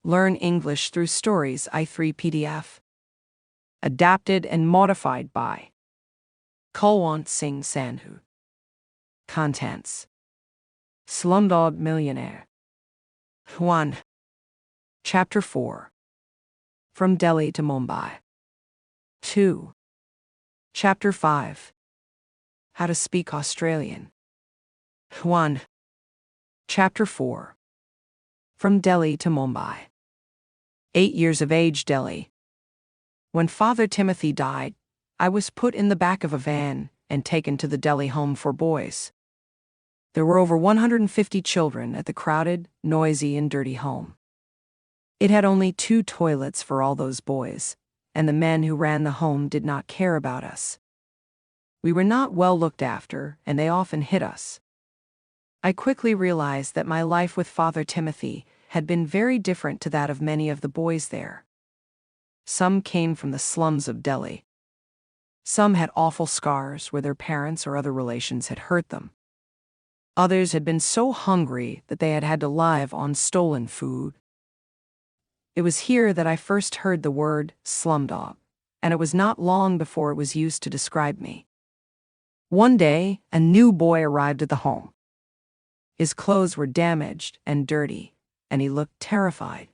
Learn English through Stories i3 PDF. Adapted and modified by Kulwant Singh Sandhu. Contents: Slumdog Millionaire. 1. Chapter 4. From Delhi to Mumbai. 2. Chapter 5. How to speak Australian. 1. Chapter 4. From Delhi to Mumbai. 8 years of age, Delhi. When Father Timothy died, I was put in the back of a van and taken to the Delhi Home for Boys. There were over 150 children at the crowded, noisy, and dirty home. It had only 2 toilets for all those boys, and the men who ran the home did not care about us. We were not well looked after, and they often hit us. I quickly realized that my life with Father Timothy had been very different to that of many of the boys there. Some came from the slums of Delhi. Some had awful scars where their parents or other relations had hurt them. Others had been so hungry that they had had to live on stolen food. It was here that I first heard the word slumdog, and it was not long before it was used to describe me. One day, a new boy arrived at the home. His clothes were damaged and dirty, and he looked terrified.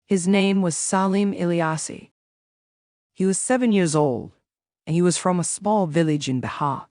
His name was Salim Ilyasi. He was 7 years old, and he was from a small village in Bihar.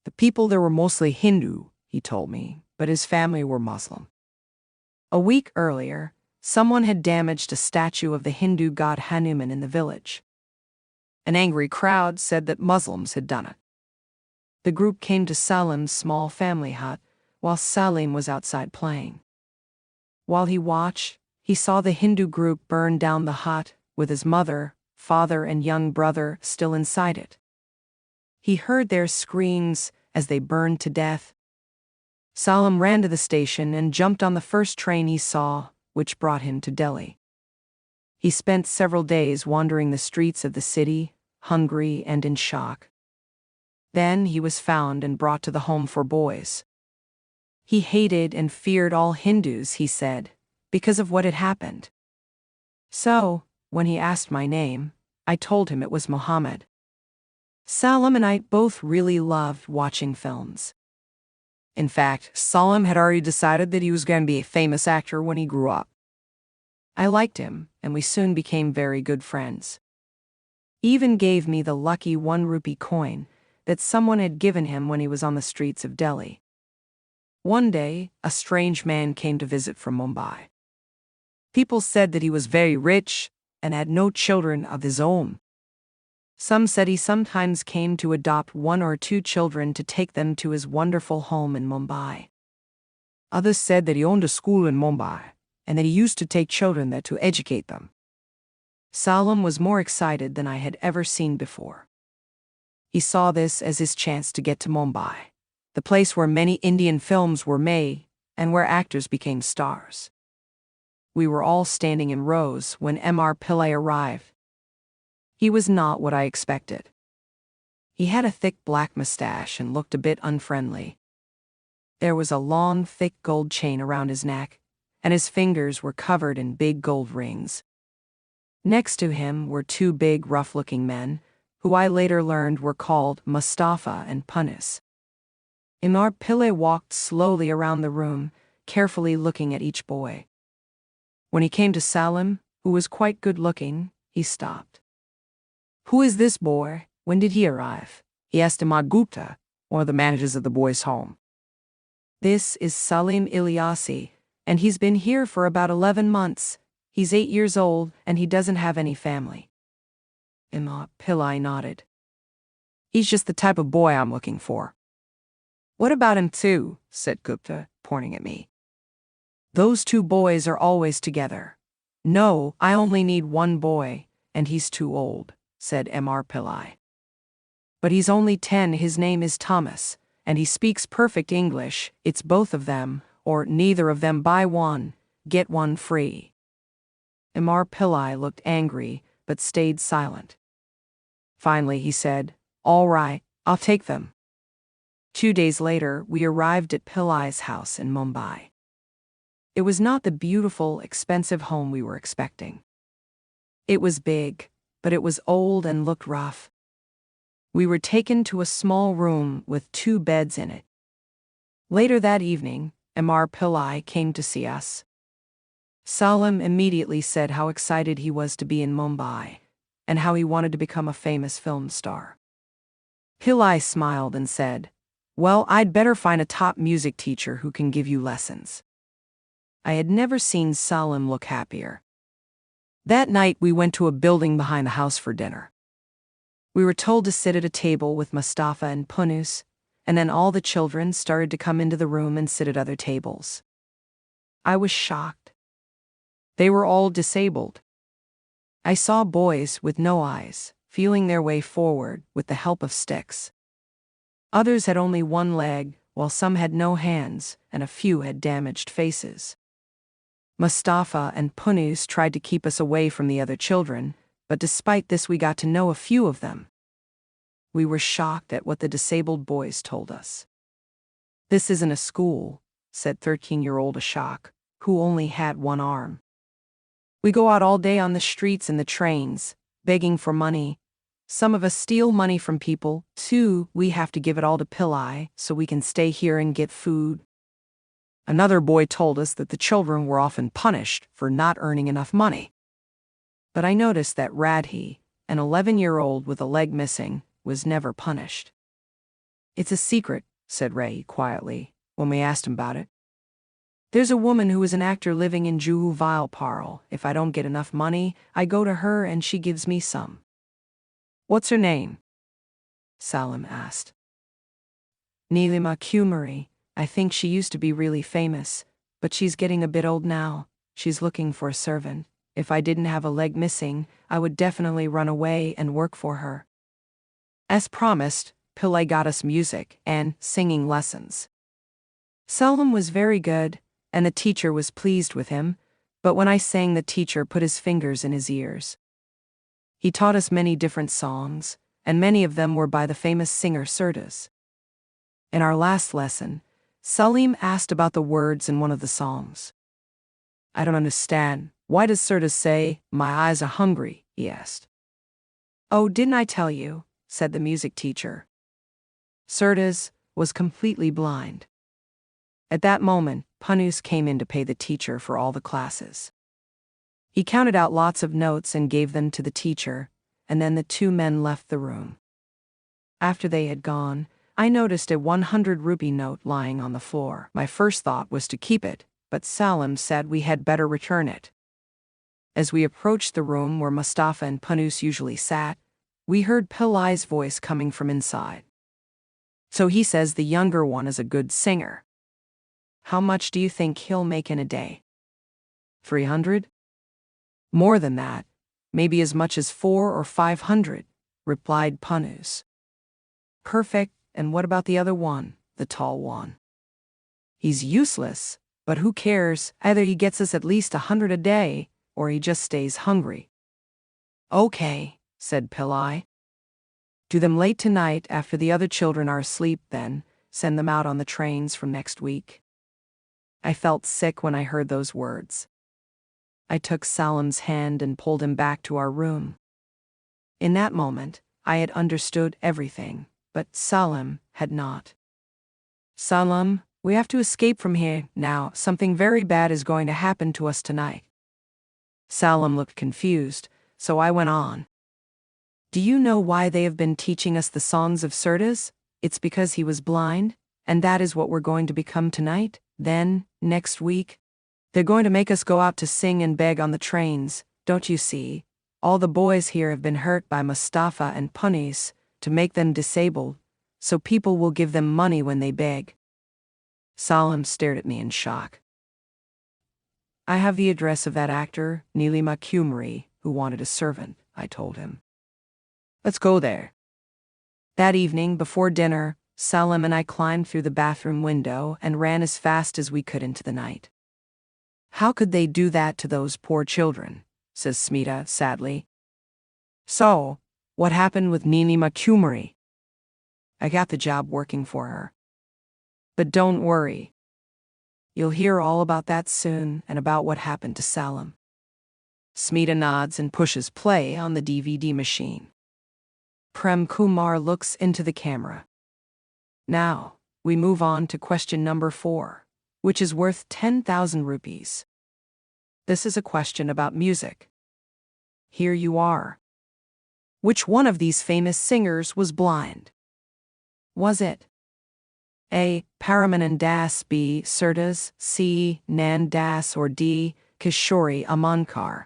The people there were mostly Hindu, he told me, but his family were Muslim. A week earlier, someone had damaged a statue of the Hindu god Hanuman in the village. An angry crowd said that Muslims had done it. The group came to Salim's small family hut while Salim was outside playing. While he watched, he saw the Hindu group burn down the hut with his mother, father, and young brother still inside it. He heard their screams as they burned to death. Salim ran to the station and jumped on the first train he saw, which brought him to Delhi. He spent several days wandering the streets of the city, hungry and in shock. Then he was found and brought to the Home for Boys. He hated and feared all Hindus, he said, because of what had happened. So, when he asked my name, I told him it was Muhammad. Salim and I both really loved watching films. In fact, Salim had already decided that he was going to be a famous actor when he grew up. I liked him, and we soon became very good friends. He even gave me the lucky 1 rupee coin that someone had given him when he was on the streets of Delhi. One day, a strange man came to visit from Mumbai. People said that he was very rich and had no children of his own. Some said he sometimes came to adopt 1 or 2 children to take them to his wonderful home in Mumbai. Others said that he owned a school in Mumbai and that he used to take children there to educate them. Salim was more excited than I had ever seen before. He saw this as his chance to get to Mumbai, the place where many Indian films were made and where actors became stars. We were all standing in rows when M.R. Pillai arrived. He was not what I expected. He had a thick black mustache and looked a bit unfriendly. There was a long, thick gold chain around his neck, and his fingers were covered in big gold rings. Next to him were 2 big, rough-looking men, who I later learned were called Mustafa and Punis. M.R. Pillai walked slowly around the room, carefully looking at each boy. When he came to Salim, who was quite good-looking, he stopped. "Who is this boy? When did he arrive?" he asked Ahmad Gupta, one of the managers of the boys' home. "This is Salim Ilyasi, and he's been here for about 11 months. He's 8 years old, and he doesn't have any family." Ahmad Pillai nodded. "He's just the type of boy I'm looking for." "What about him too?" said Gupta, pointing at me. "Those 2 boys are always together." "No, I only need 1 boy, and he's too old," said M.R. Pillai. "But he's only 10, his name is Thomas, and he speaks perfect English. It's both of them, or neither of them. Buy 1, get 1 free." M.R. Pillai looked angry, but stayed silent. Finally he said, "All right, I'll take them." 2 days later, we arrived at Pillai's house in Mumbai. It was not the beautiful, expensive home we were expecting. It was big, but it was old and looked rough. We were taken to a small room with 2 beds in it. Later that evening, Amar Pillai came to see us. Salim immediately said how excited he was to be in Mumbai, and how he wanted to become a famous film star. Pillai smiled and said, "Well, I'd better find a top music teacher who can give you lessons." I had never seen Salim look happier. That night we went to a building behind the house for dinner. We were told to sit at a table with Mustafa and Punus, and then all the children started to come into the room and sit at other tables. I was shocked. They were all disabled. I saw boys with no eyes, feeling their way forward with the help of sticks. Others had only one leg, while some had no hands, and a few had damaged faces. Mustafa and Punus tried to keep us away from the other children, but despite this we got to know a few of them. We were shocked at what the disabled boys told us. "This isn't a school," said 13-year-old Ashok, who only had one arm. "We go out all day on the streets and the trains, begging for money. Some of us steal money from people, too. We have to give it all to Pillai so we can stay here and get food." Another boy told us that the children were often punished for not earning enough money. But I noticed that Radhi, an 11-year-old with a leg missing, was never punished. "It's a secret," said Ray quietly, when we asked him about it. "There's a woman who is an actor living in Juhu Vilparl. If I don't get enough money, I go to her and she gives me some." "What's her name?" Salim asked. "Nilima Kumari. I think she used to be really famous, but she's getting a bit old now. She's looking for a servant. If I didn't have a leg missing, I would definitely run away and work for her." As promised, Pillai got us music and singing lessons. Salim was very good, and the teacher was pleased with him, but when I sang, the teacher put his fingers in his ears. He taught us many different songs, and many of them were by the famous singer Surdas. In our last lesson, Salim asked about the words in one of the songs. "I don't understand. Why does Surdas say, 'My eyes are hungry'?" he asked. "Oh, didn't I tell you?" said the music teacher. Surdas was completely blind. At that moment, Punus came in to pay the teacher for all the classes. He counted out lots of notes and gave them to the teacher, and then the 2 men left the room. After they had gone, I noticed a 100 rupee note lying on the floor. My first thought was to keep it, but Salim said we had better return it. As we approached the room where Mustafa and Punus usually sat, we heard Pillai's voice coming from inside. "So he says the younger one is a good singer. How much do you think he'll make in a day?" 300? "More than that, maybe as much as 400 or 500, replied Punus. "Perfect, and what about the other one, the tall one?" "He's useless, but who cares? Either he gets us at least 100 a day, or he just stays hungry." "Okay," said Pillai. "Do them late tonight after the other children are asleep, then send them out on the trains from next week." I felt sick when I heard those words. I took Salim's hand and pulled him back to our room. In that moment, I had understood everything, but Salim had not. "Salim, we have to escape from here now. Something very bad is going to happen to us tonight." Salim looked confused, so I went on. "Do you know why they have been teaching us the songs of Surdas? It's because he was blind, and that is what we're going to become tonight. Then, next week, they're going to make us go out to sing and beg on the trains. Don't you see? All the boys here have been hurt by Mustafa and Punus to make them disabled, so people will give them money when they beg." Salim stared at me in shock. "I have the address of that actor, Nilima Kumari, who wanted a servant," I told him. "Let's go there." That evening, before dinner, Salim and I climbed through the bathroom window and ran as fast as we could into the night. "How could they do that to those poor children?" says Smita sadly. "So, what happened with Nilima Kumari?" "I got the job working for her. But don't worry. You'll hear all about that soon and about what happened to Salim. Smita nods and pushes play on the DVD machine. Prem Kumar looks into the camera. Now, we move on to question number 4, which is worth 10,000 rupees. This is a question about music. Here you are. Which one of these famous singers was blind? Was it A. Paramanand Das, B. Surdas, C. Nan Das, or D. Kishori Amankar?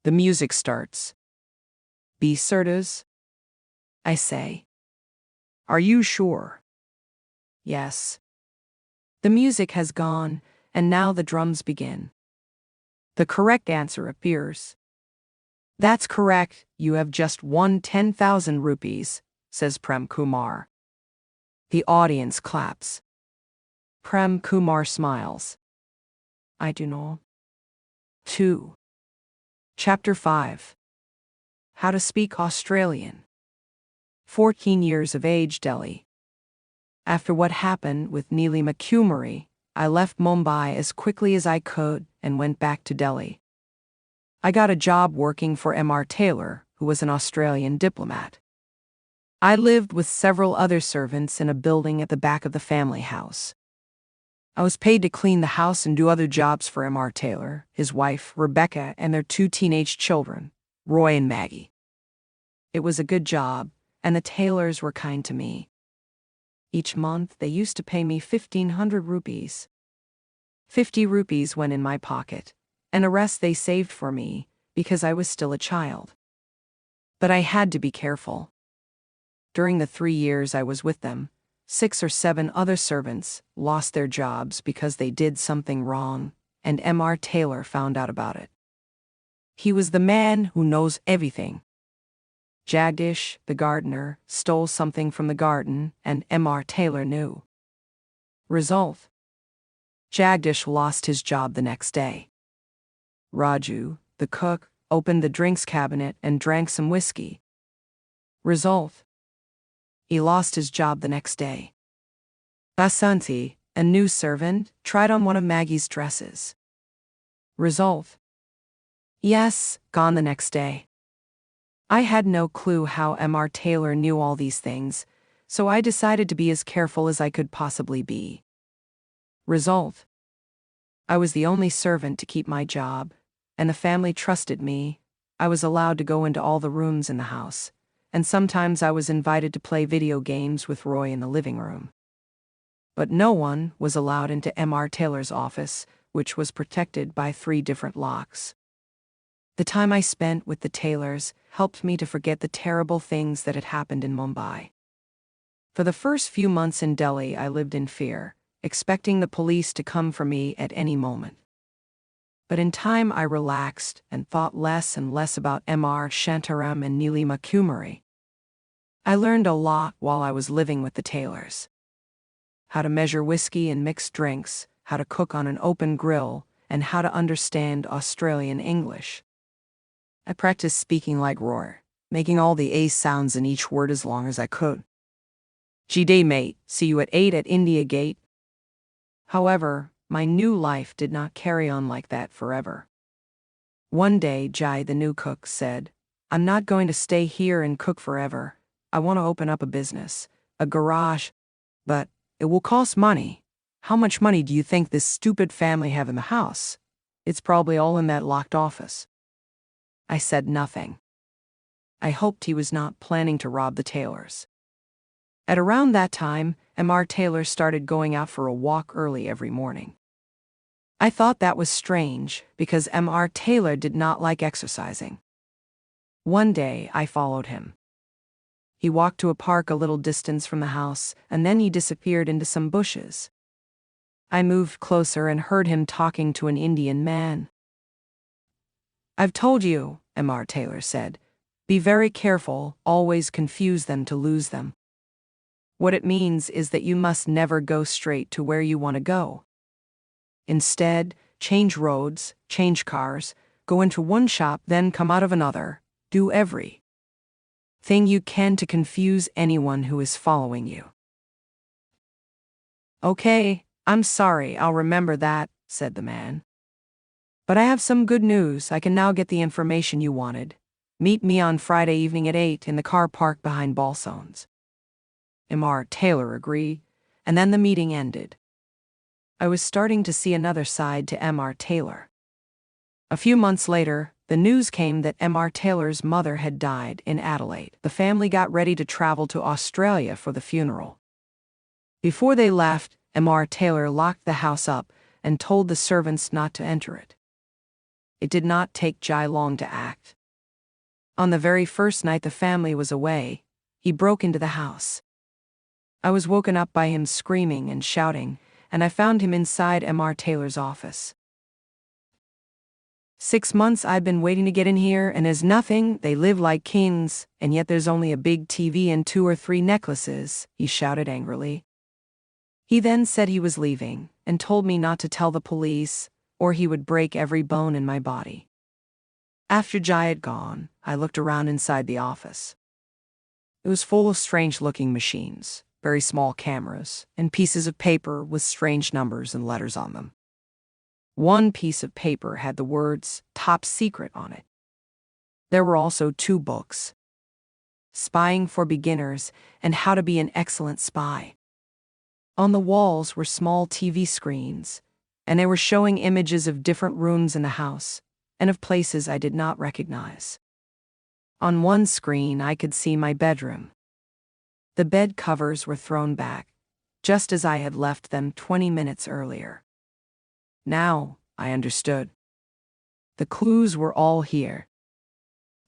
The music starts. B. Surdas? I say. Are you sure? Yes. The music has gone, and now the drums begin. The correct answer appears. That's correct, you have just won 10,000 rupees, says Prem Kumar. The audience claps. Prem Kumar smiles. I do know. 2. Chapter 5. How to speak Australian. 14 years of age, Delhi. After what happened with Neelima Kumari, I left Mumbai as quickly as I could and went back to Delhi. I got a job working for M.R. Taylor, who was an Australian diplomat. I lived with several other servants in a building at the back of the family house. I was paid to clean the house and do other jobs for M.R. Taylor, his wife, Rebecca, and their 2 teenage children, Roy and Maggie. It was a good job, and the Taylors were kind to me. Each month, they used to pay me 1,500 rupees. 50 rupees went in my pocket, and the rest they saved for me because I was still a child. But I had to be careful. During the 3 years I was with them, 6 or 7 other servants lost their jobs because they did something wrong, and M.R. Taylor found out about it. He was the man who knows everything. Jagdish, the gardener, stole something from the garden, and M.R. Taylor knew. Result: Jagdish lost his job the next day. Raju, the cook, opened the drinks cabinet and drank some whiskey. Result: he lost his job the next day. Basanti, a new servant, tried on one of Maggie's dresses. Result: yes, gone the next day. I had no clue how M.R. Taylor knew all these things, so I decided to be as careful as I could possibly be. Result: I was the only servant to keep my job, and the family trusted me. I was allowed to go into all the rooms in the house, and sometimes I was invited to play video games with Roy in the living room. But no one was allowed into M.R. Taylor's office, which was protected by 3 different locks. The time I spent with the Taylors helped me to forget the terrible things that had happened in Mumbai. For the first few months in Delhi, I lived in fear, expecting the police to come for me at any moment. But in time, I relaxed and thought less and less about M.R. Shantaram and Neelima Kumari. I learned a lot while I was living with the Taylors. How to measure whiskey and mixed drinks, how to cook on an open grill, and how to understand Australian English. I practiced speaking like Roy, making all the A sounds in each word as long as I could. G-Day, mate, see you at 8 at India Gate. However, my new life did not carry on like that forever. One day, Jai, the new cook, said, I'm not going to stay here and cook forever. I want to open up a business, a garage, but it will cost money. How much money do you think this stupid family have in the house? It's probably all in that locked office. I said nothing. I hoped he was not planning to rob the Taylors. At around that time, M.R. Taylor started going out for a walk early every morning. I thought that was strange because M.R. Taylor did not like exercising. One day, I followed him. He walked to a park a little distance from the house, and then he disappeared into some bushes. I moved closer and heard him talking to an Indian man. I've told you, M.R. Taylor said. Be very careful, always confuse them to lose them. What it means is that you must never go straight to where you want to go. Instead, change roads, change cars, go into one shop, then come out of another, do every thing you can to confuse anyone who is following you. Okay, I'm sorry, I'll remember that, said the man. But I have some good news. I can now get the information you wanted. Meet me on Friday evening at 8 in the car park behind Balsones. Mr. Taylor agreed, and then the meeting ended. I was starting to see another side to Mr. Taylor. A few months later, the news came that Mr. Taylor's mother had died in Adelaide. The family got ready to travel to Australia for the funeral. Before they left, Mr. Taylor locked the house up and told the servants not to enter it. It did not take Jai long to act. On the very first night the family was away, he broke into the house. I was woken up by him screaming and shouting, and I found him inside Mr. Taylor's office. 6 months I've been waiting to get in here, and there's nothing. They live like kings, and yet there's only a big TV and 2 or 3 necklaces, he shouted angrily. He then said he was leaving, and told me not to tell the police, or he would break every bone in my body. After Jai had gone, I looked around inside the office. It was full of strange-looking machines, very small cameras, and pieces of paper with strange numbers and letters on them. One piece of paper had the words "Top Secret" on it. There were also 2 books, Spying for Beginners and How to Be an Excellent Spy. On the walls were small TV screens, and they were showing images of different rooms in the house and of places I did not recognize. On one screen I could see my bedroom. The bed covers were thrown back, just as I had left them 20 minutes earlier. Now, I understood. The clues were all here.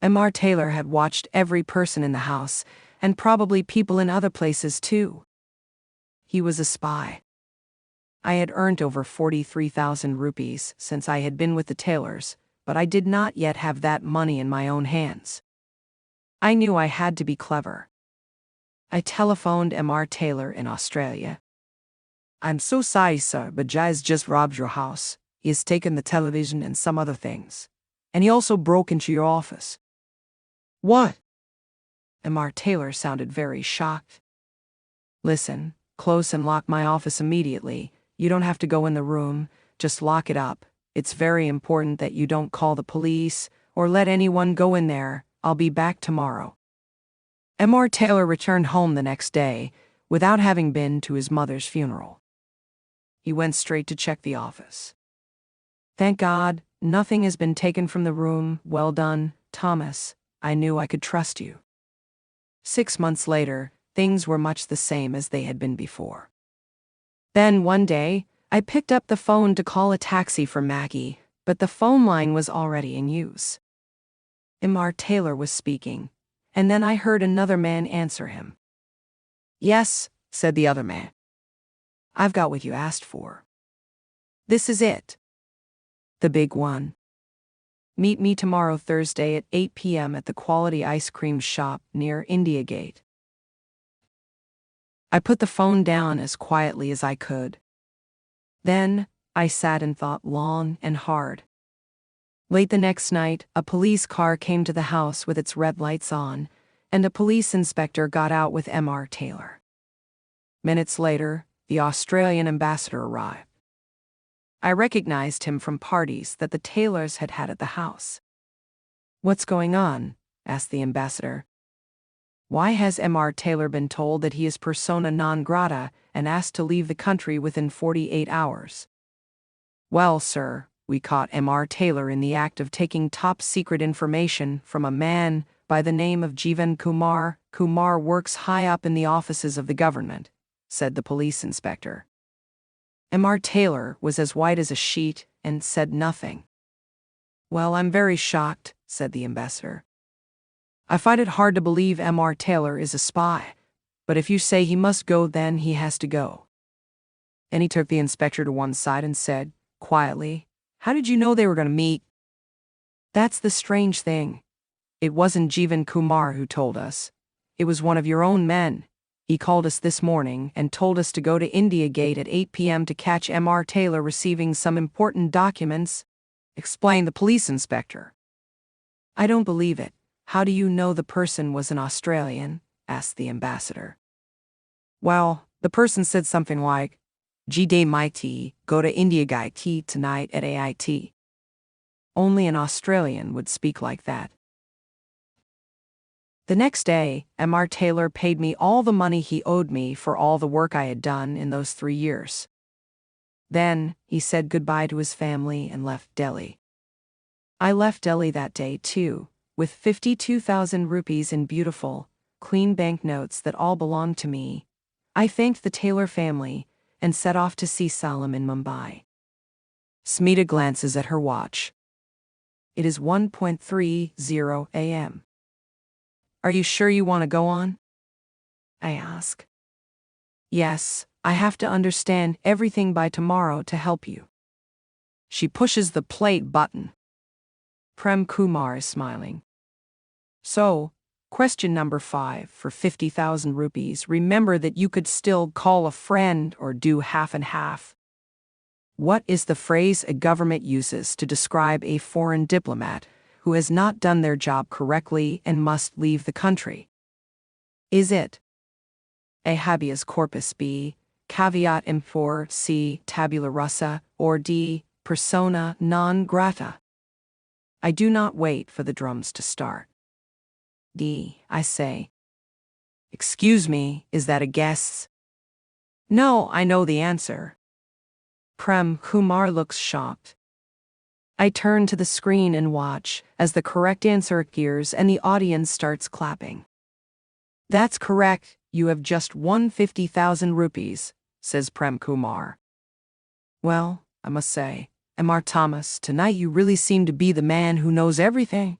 Mr. Taylor had watched every person in the house, and probably people in other places too. He was a spy. I had earned over 43,000 rupees since I had been with the Taylors, but I did not yet have that money in my own hands. I knew I had to be clever. I telephoned Mr. Taylor in Australia. I'm so sorry, sir, but Jai's just robbed your house. He has taken the television and some other things. And he also broke into your office. What? Mr. Taylor sounded very shocked. Listen, close and lock my office immediately. You don't have to go in the room, just lock it up. It's very important that you don't call the police or let anyone go in there. I'll be back tomorrow. Mr. Taylor returned home the next day without having been to his mother's funeral. He went straight to check the office. Thank God, nothing has been taken from the room. Well done, Thomas. I knew I could trust you. 6 months later, things were much the same as they had been before. Then one day, I picked up the phone to call a taxi for Maggie, but the phone line was already in use. Mr. Taylor was speaking, and then I heard another man answer him. Yes, said the other man. I've got what you asked for. This is it. The big one. Meet me tomorrow Thursday at 8 p.m. at the Quality Ice Cream Shop near India Gate. I put the phone down as quietly as I could. Then, I sat and thought long and hard. Late the next night, a police car came to the house with its red lights on, and a police inspector got out with Mr. Taylor. Minutes later, the Australian ambassador arrived. I recognized him from parties that the Taylors had had at the house. What's going on? Asked the ambassador. Why has Mr. Taylor been told that he is persona non grata and asked to leave the country within 48 hours? Well, sir, we caught Mr. Taylor in the act of taking top-secret information from a man by the name of Jeevan Kumar. Kumar works high up in the offices of the government, said the police inspector. Mr. Taylor was as white as a sheet and said nothing. Well, I'm very shocked, said the ambassador. I find it hard to believe Mr. Taylor is a spy, but if you say he must go, then he has to go. And he took the inspector to one side and said, quietly, How did you know they were going to meet? That's the strange thing. It wasn't Jeevan Kumar who told us. It was one of your own men. He called us this morning and told us to go to India Gate at 8 p.m. to catch Mr. Taylor receiving some important documents, explained the police inspector. I don't believe it. How do you know the person was an Australian? Asked the ambassador. Well, the person said something like, Day mighty, go to India Guy tea tonight at AIT. Only an Australian would speak like that. The next day, Mr. Taylor paid me all the money he owed me for all the work I had done in those 3 years. Then, he said goodbye to his family and left Delhi. I left Delhi that day, too, with 52,000 rupees in beautiful, clean banknotes that all belonged to me. I thanked the Taylor family and set off to see Salim in Mumbai. Smita glances at her watch. It is 1:30 a.m. Are you sure you want to go on? I ask. Yes, I have to understand everything by tomorrow to help you. She pushes the plate button. Prem Kumar is smiling. So, question number 5 for 50,000 rupees. Remember that you could still call a friend or do half and half. What is the phrase a government uses to describe a foreign diplomat who has not done their job correctly and must leave the country? Is it A. Habeas corpus, B. Caveat emptor, C. Tabula rasa, or D. Persona non grata? I do not wait for the drums to start. D. I say. Excuse me, is that a guess? No, I know the answer. Prem Kumar looks shocked. I turn to the screen and watch as the correct answer appears and the audience starts clapping. That's correct, you have just won 50,000 rupees, says Prem Kumar. Well, I must say, Mr. Thomas, tonight you really seem to be the man who knows everything.